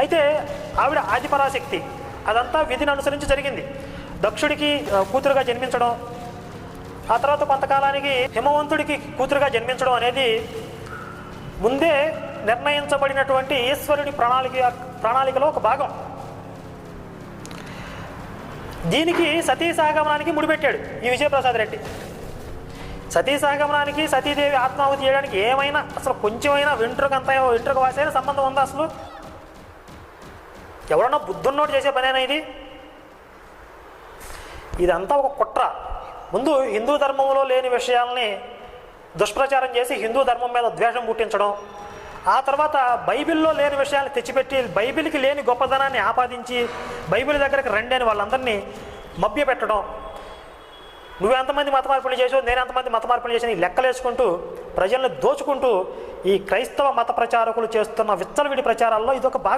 అయితే ఆవిడ ఆదిపరాశక్తి, అదంతా విధిని అనుసరించి జరిగింది. దక్షుడికి కూతురుగా జన్మించడం, ఆ తర్వాత కొంతకాలానికి హిమవంతుడికి కూతురుగా జన్మించడం అనేది ముందే నిర్ణయించబడినటువంటి ఈశ్వరుడి ప్రణాళికలో ఒక భాగం. దీనికి సతీ సహగమనానికి ముడిపెట్టాడు ఈ విజయప్రసాద్ రెడ్డి. సతీ సహగమనానికి సతీదేవి ఆత్మాహుతి చేయడానికి ఏమైనా అసలు కొంచెమైనా వెంట్రుక వాసైనా సంబంధం ఉందా? అసలు ఎవరన్నా బుద్ధున్నోడు చేసే పనేనా ఇది? ఇదంతా ఒక కుట్ర. ముందు హిందూ ధర్మంలో లేని విషయాల్ని దుష్ప్రచారం చేసి హిందూ ధర్మం మీద ద్వేషం పుట్టించడం, ఆ తర్వాత బైబిల్లో లేని విషయాన్ని తెచ్చిపెట్టి బైబిల్కి లేని గొప్పదనాన్ని ఆపాదించి బైబిల్ దగ్గరికి రండి అని వాళ్ళందరినీ మభ్యపెట్టడం. నువ్వెంతమంది మత మార్పులు చేసావు, నేను ఎంతమంది మత మార్పులు చేసాను, ఈ లెక్కలేసుకుంటూ ప్రజల్ని దోచుకుంటూ ఈ క్రైస్తవ మత ప్రచారకులు చేస్తున్న విచ్చలవిడి ప్రచారాల్లో ఇదొక భాగం.